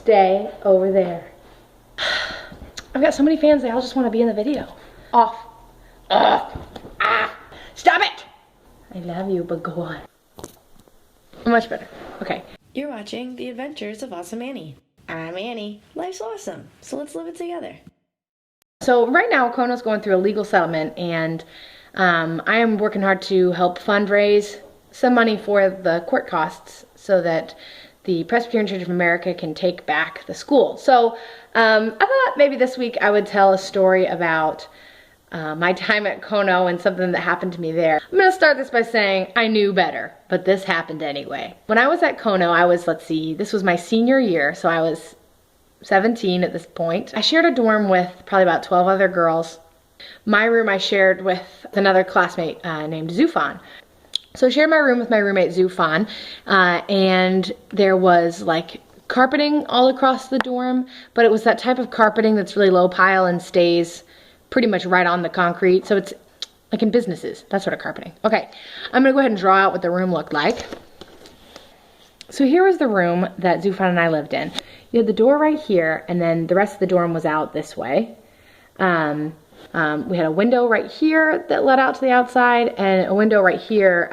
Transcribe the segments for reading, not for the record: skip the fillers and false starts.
Stay over there. I've got so many fans, they all just want to be in the video. Off. Stop it! I love you, but go on. Much better. Okay. You're watching The Adventures of Awesome Annie. I'm Annie. Life's awesome, so let's live it together. So right now, Kono's going through a legal settlement, and I am working hard to help fundraise some money for the court costs so that the Presbyterian Church of America can take back the school. So I thought maybe this week I would tell a story about my time at Kono and something that happened to me there. I'm going to start this by saying I knew better, but this happened anyway. When I was at Kono, I was, this was my senior year, so I was 17 at this point. I shared a dorm with probably about 12 other girls. My room I shared with another classmate named Zufan. So I shared my room with my roommate Zufan, and there was like carpeting all across the dorm, but it was that type of carpeting that's really low pile and stays pretty much right on the concrete. So it's like in businesses, that sort of carpeting. Okay, I'm gonna go ahead and draw out what the room looked like. So here was the room that Zufan and I lived in. You had the door right here, and then the rest of the dorm was out this way. We had a window right here that led out to the outside, and a window right here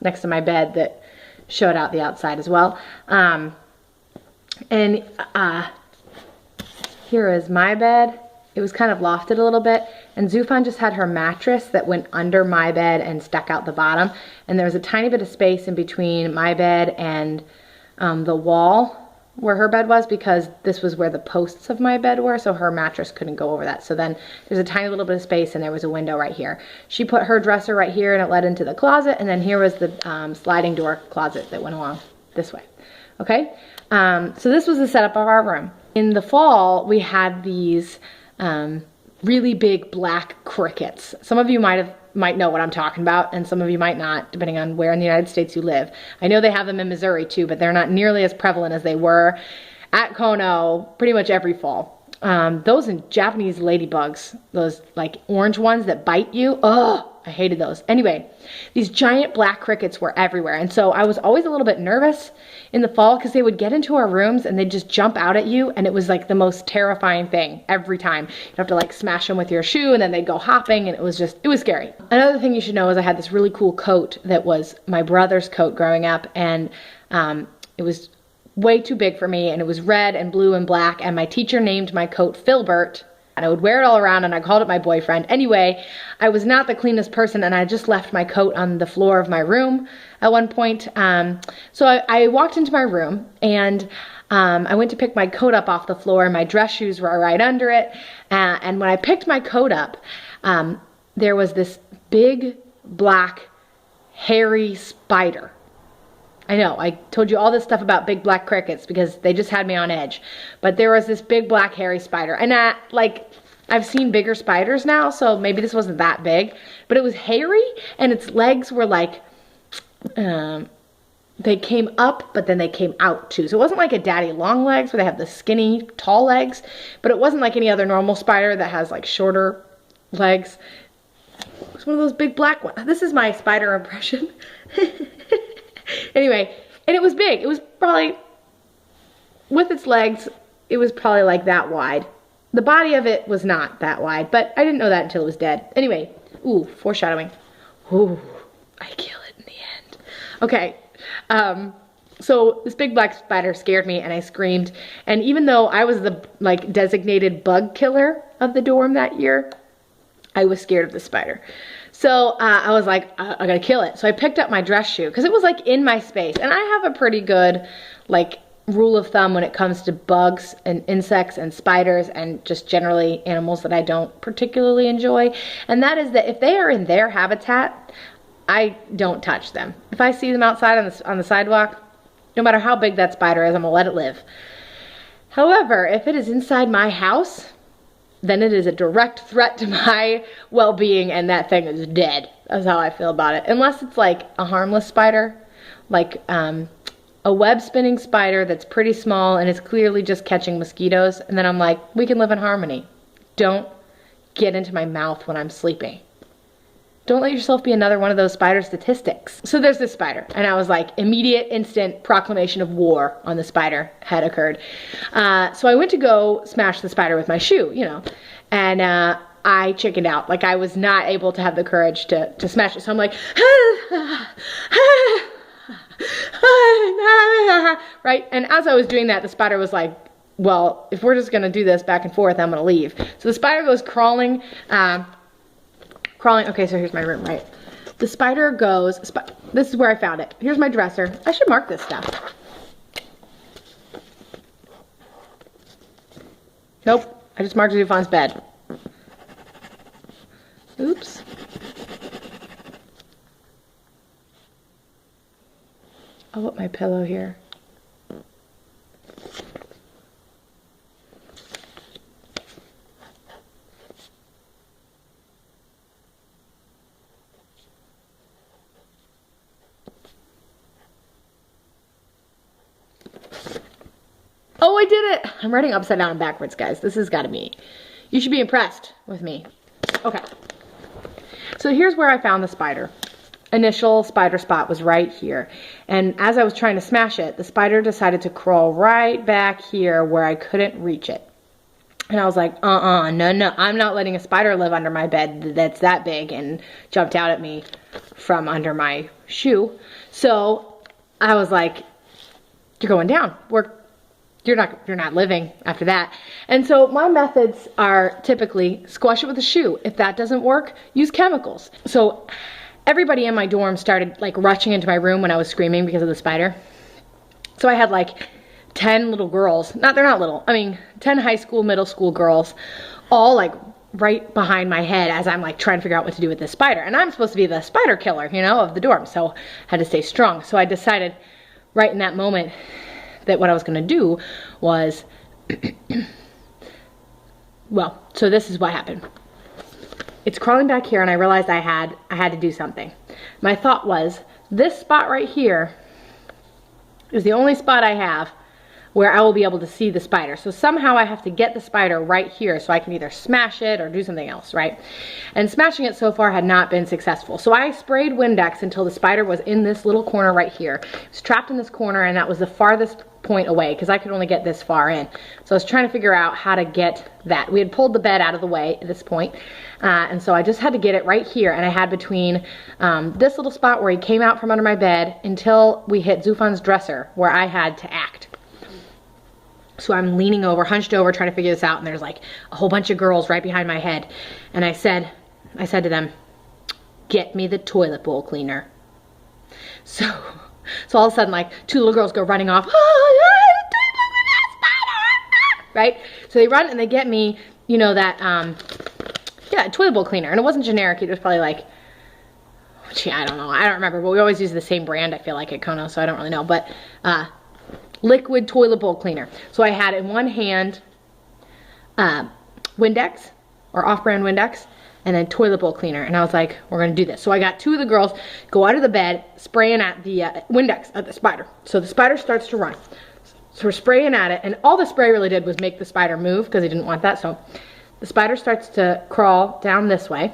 next to my bed that showed out the outside as well. Here is my bed. It was kind of lofted a little bit, and Zufan just had her mattress that went under my bed and stuck out the bottom, and there was a tiny bit of space in between my bed and the wall where her bed was, because this was where the posts of my bed were, so her mattress couldn't go over that. So then there's a tiny little bit of space, and there was a window right here. She put her dresser right here, and it led into the closet, and then here was the sliding door closet that went along this way. Okay, so this was the setup of our room. In the fall, we had these really big black crickets. Some of you might know what I'm talking about, and some of you might not, depending on where in the United States you live. I know they have them in Missouri too, but they're not nearly as prevalent as they were at Kono pretty much every fall. Those and Japanese ladybugs, those like orange ones that bite you, ugh, I hated those. Anyway, these giant black crickets were everywhere, and so I was always a little bit nervous in the fall because they would get into our rooms and they'd just jump out at you, and it was like the most terrifying thing every time. You'd have to like smash them with your shoe, and then they'd go hopping, and it was scary. Another thing you should know is I had this really cool coat that was my brother's coat growing up, and it was way too big for me, and it was red and blue and black, and my teacher named my coat Filbert, and I would wear it all around, and I called it my boyfriend. Anyway, I was not the cleanest person, and I just left my coat on the floor of my room at one point. So I walked into my room, and I went to pick my coat up off the floor, and my dress shoes were right under it. And when I picked my coat up, there was this big, black, hairy spider. I know, I told you all this stuff about big black crickets because they just had me on edge. But there was this big black hairy spider. And I've seen bigger spiders now, so maybe this wasn't that big. But it was hairy, and its legs were like, they came up, but then they came out too. So it wasn't like a daddy long legs where they have the skinny, tall legs. But it wasn't like any other normal spider that has like shorter legs. It was one of those big black ones. This is my spider impression. Anyway, and it was big. It was probably, with its legs, it was probably like that wide. The body of it was not that wide, but I didn't know that until it was dead. Anyway, ooh, foreshadowing. Ooh, I kill it in the end. Okay, so this big black spider scared me, and I screamed. And even though I was the designated bug killer of the dorm that year, I was scared of the spider. So I was like, I gotta kill it. So I picked up my dress shoe because it was like in my space. And I have a pretty good rule of thumb when it comes to bugs and insects and spiders and just generally animals that I don't particularly enjoy. And that is that if they are in their habitat, I don't touch them. If I see them outside on the sidewalk, no matter how big that spider is, I'm gonna let it live. However, if it is inside my house, then it is a direct threat to my well-being, and that thing is dead. That's how I feel about it. Unless it's like a harmless spider, like a web-spinning spider that's pretty small and is clearly just catching mosquitoes, and then I'm like, we can live in harmony. Don't get into my mouth when I'm sleeping. Don't let yourself be another one of those spider statistics. So there's this spider, and I was like, immediate, instant proclamation of war on the spider had occurred. So I went to go smash the spider with my shoe, you know, and I chickened out. Like, I was not able to have the courage to smash it. So I'm like, right? And as I was doing that, the spider was like, well, if we're just gonna do this back and forth, I'm gonna leave. So the spider goes crawling, okay, so here's my room, right? The spider goes, this is where I found it. Here's my dresser. I should mark this stuff. Nope, I just marked Zufan's bed. Oops. I'll put my pillow here. Oh, I did it! I'm writing upside down and backwards, guys. This has got to be. You should be impressed with me. Okay. So here's where I found the spider. Initial spider spot was right here. And as I was trying to smash it, the spider decided to crawl right back here where I couldn't reach it. And I was like, no, I'm not letting a spider live under my bed that's that big, and jumped out at me from under my shoe. So I was like, you're going down. You're not living after that. And so my methods are typically squash it with a shoe. If that doesn't work, use chemicals. So everybody in my dorm started like rushing into my room when I was screaming because of the spider. So I had like 10 little girls, they're not little, I mean 10 high school, middle school girls, all like right behind my head as I'm like trying to figure out what to do with this spider. And I'm supposed to be the spider killer, you know, of the dorm. So I had to stay strong. So I decided right in that moment that what I was gonna do was, well, so this is what happened. It's crawling back here, and I realized I had to do something. My thought was, this spot right here is the only spot I have where I will be able to see the spider. So somehow I have to get the spider right here so I can either smash it or do something else, right? And smashing it so far had not been successful. So I sprayed Windex until the spider was in this little corner right here. It was trapped in this corner, and that was the farthest point away because I could only get this far in. So I was trying to figure out how to get that. We had pulled the bed out of the way at this point, and so I just had to get it right here, and I had between this little spot where he came out from under my bed until we hit Zufan's dresser where I had to act. So I'm leaning over, hunched over, trying to figure this out, and there's like a whole bunch of girls right behind my head. And I said to them, get me the toilet bowl cleaner. So all of a sudden, like, 2 little girls go running off, right? So they run and they get me, you know, that, toilet bowl cleaner. And it wasn't generic, it was probably like, I don't know, I don't remember, but we always use the same brand, I feel like, at Kono, so I don't really know, but, liquid toilet bowl cleaner. So I had in one hand Windex, or off-brand Windex, and then toilet bowl cleaner. And I was like, we're gonna do this. So I got 2 of the girls go out of the bed, spraying at the Windex at the spider. So the spider starts to run. So we're spraying at it, and all the spray really did was make the spider move because he didn't want that. So the spider starts to crawl down this way,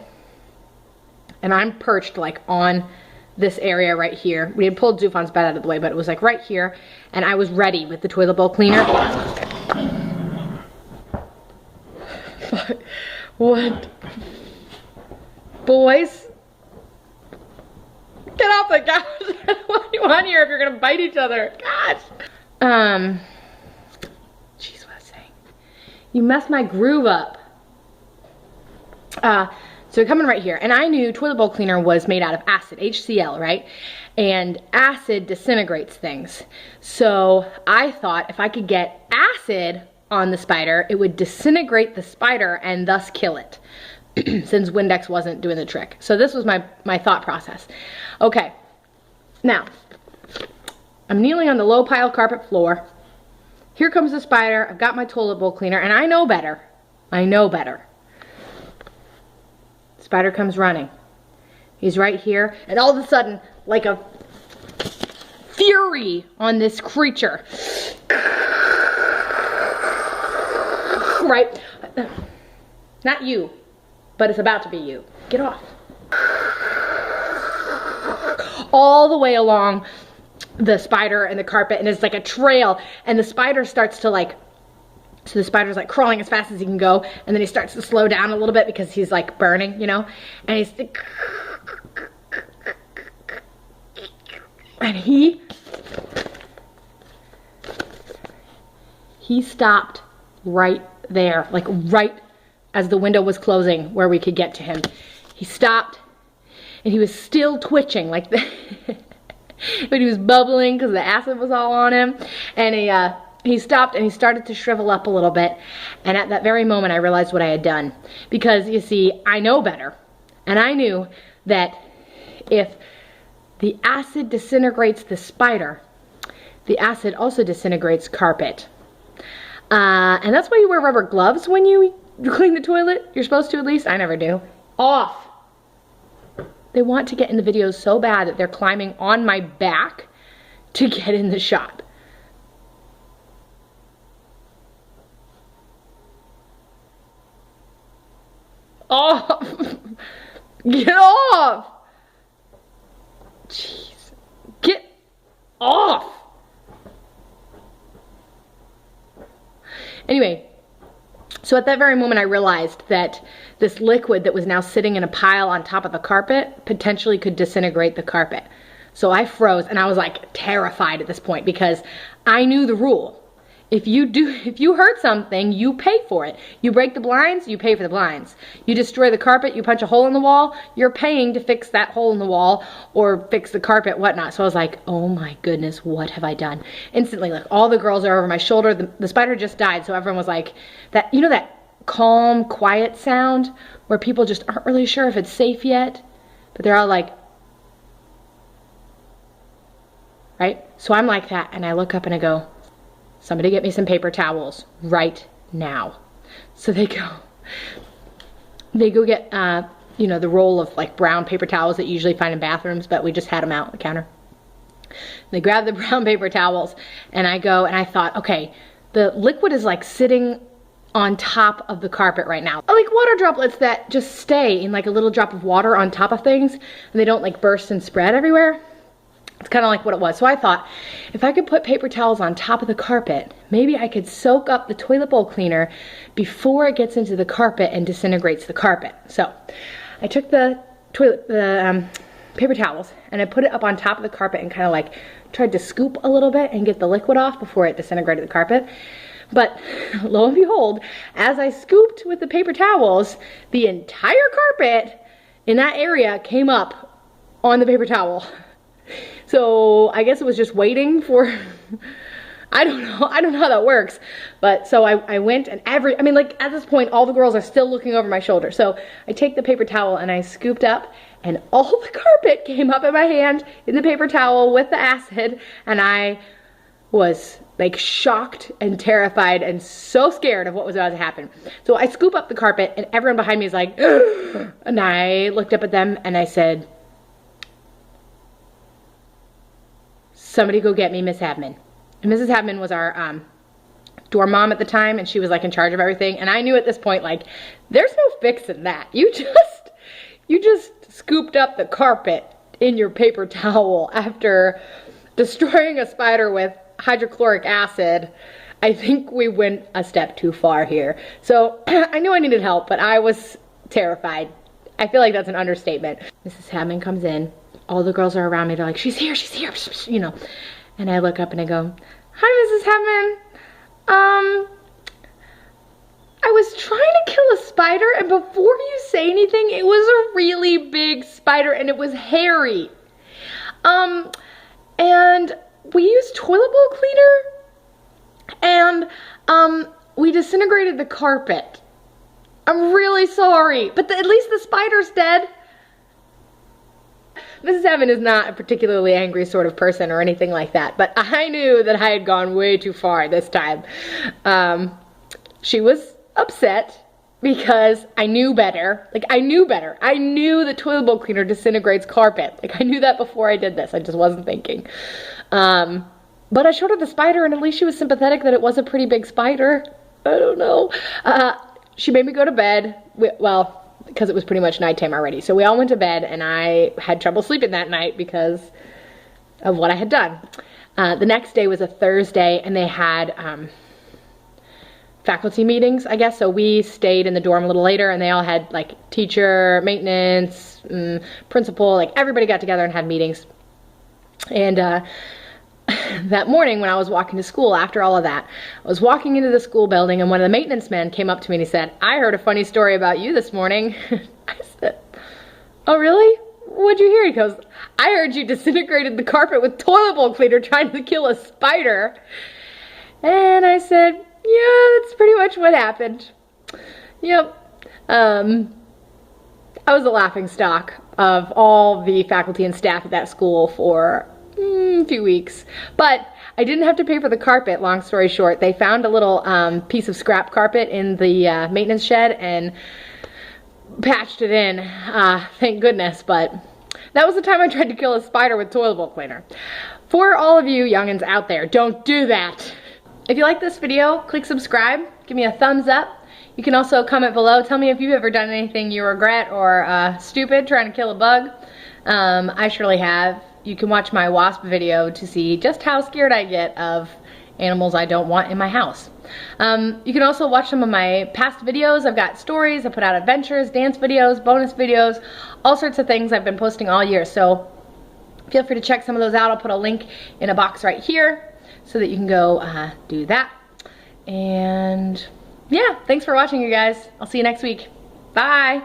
and I'm perched like on this area right here. We had pulled Zufan's bed out of the way, but it was like right here, and I was ready with the toilet bowl cleaner. What? Boys? Get off the couch. What do you want here if you're gonna bite each other? Gosh. Jeez, what was I saying? You messed my groove up. So coming right here, and I knew toilet bowl cleaner was made out of acid, HCl, right? And acid disintegrates things. So I thought if I could get acid on the spider, it would disintegrate the spider and thus kill it, since Windex wasn't doing the trick. So this was my thought process. Okay, now, I'm kneeling on the low pile carpet floor. Here comes the spider. I've got my toilet bowl cleaner, and I know better. I know better. Spider comes running. He's right here, and all of a sudden, like a fury on this creature. Right? Not you, but it's about to be you. Get off. all the way along the spider and the carpet, and it's like a trail, and the spider starts to like, so the spider's like crawling as fast as he can go, and then he starts to slow down a little bit because he's like burning, you know, and he's and he stopped right there, like right as the window was closing where we could get to him. He stopped, and he was still twitching like that. But he was bubbling because the acid was all on him. And he stopped, and he started to shrivel up a little bit. And at that very moment, I realized what I had done. Because, you see, I know better. And I knew that if the acid disintegrates the spider, the acid also disintegrates carpet. And that's why you wear rubber gloves when you clean the toilet. You're supposed to, at least. I never do. Off. They want to get in the videos so bad that they're climbing on my back to get in the shot. Off! Get off! Jeez. Get off! Anyway, so at that very moment I realized that this liquid that was now sitting in a pile on top of the carpet potentially could disintegrate the carpet. So I froze, and I was like terrified at this point because I knew the rule. If you hurt something, you pay for it. You break the blinds, you pay for the blinds. You destroy the carpet, you punch a hole in the wall, you're paying to fix that hole in the wall or fix the carpet, whatnot. So I was like, oh my goodness, what have I done? Instantly, like all the girls are over my shoulder. The spider just died, so everyone was like, that, you know, that calm, quiet sound where people just aren't really sure if it's safe yet, but they're all like, right? So I'm like that, and I look up and I go, somebody get me some paper towels right now. So they go get, you know, the roll of like brown paper towels that you usually find in bathrooms, but we just had them out on the counter. They grab the brown paper towels, and I go, and I thought, okay, the liquid is like sitting on top of the carpet right now. Like water droplets that just stay in like a little drop of water on top of things, and they don't like burst and spread everywhere. It's kind of like what it was. So I thought, if I could put paper towels on top of the carpet, maybe I could soak up the toilet bowl cleaner before it gets into the carpet and disintegrates the carpet. So I took the paper towels, and I put it up on top of the carpet and kind of like tried to scoop a little bit and get the liquid off before it disintegrated the carpet. But lo and behold, as I scooped with the paper towels, the entire carpet in that area came up on the paper towel. So I guess it was just waiting for, I don't know how that works. But so I went, and I mean, like at this point, all the girls are still looking over my shoulder. So I take the paper towel and I scooped up, and all the carpet came up in my hand in the paper towel with the acid, and I was like shocked and terrified and so scared of what was about to happen. So I scoop up the carpet, and everyone behind me is like, ugh! And I looked up at them and I said, somebody go get me Miss Habman. And Mrs. Habman was our dorm mom at the time, and she was like in charge of everything. And I knew at this point, like, there's no fixing that. You just scooped up the carpet in your paper towel after destroying a spider with hydrochloric acid. I think we went a step too far here. So I knew I needed help, but I was terrified. I feel like that's an understatement. Mrs. Habman comes in. All the girls are around me. They're like, she's here, you know. And I look up and I go, hi, Mrs. Habman. I was trying to kill a spider, and before you say anything, it was a really big spider, and it was hairy. And we used toilet bowl cleaner, and we disintegrated the carpet. I'm really sorry, but at least the spider's dead. Mrs. Habman is not a particularly angry sort of person or anything like that, but I knew that I had gone way too far this time. She was upset because I knew better. Like, I knew better. I knew the toilet bowl cleaner disintegrates carpet. Like, I knew that before I did this. I just wasn't thinking. But I showed her the spider, and at least she was sympathetic that it was a pretty big spider. I don't know. She made me go to bed. Well, because it was pretty much nighttime already. So we all went to bed, and I had trouble sleeping that night because of what I had done. The next day was a Thursday, and they had faculty meetings, I guess. So we stayed in the dorm a little later, and they all had like teacher, maintenance, principal, like everybody got together and had meetings. And that morning when I was walking to school, after all of that, I was walking into the school building, and one of the maintenance men came up to me and he said, "I heard a funny story about you this morning." I said, "Oh really? What'd you hear?" He goes, "I heard you disintegrated the carpet with toilet bowl cleaner trying to kill a spider." And I said, "Yeah, that's pretty much what happened." Yep. I was a laughing stock of all the faculty and staff at that school for a few weeks. But I didn't have to pay for the carpet, long story short. They found a little piece of scrap carpet in the maintenance shed and patched it in, thank goodness. But that was the time I tried to kill a spider with toilet bowl cleaner. For all of you youngins out there, don't do that. If you like this video, click subscribe, give me a thumbs up. You can also comment below, tell me if you've ever done anything you regret or stupid trying to kill a bug. I surely have. You can watch my wasp video to see just how scared I get of animals I don't want in my house. You can also watch some of my past videos. I've got stories, I put out adventures, dance videos, bonus videos, all sorts of things I've been posting all year. So feel free to check some of those out. I'll put a link in a box right here so that you can go do that. And yeah, thanks for watching, you guys. I'll see you next week. Bye.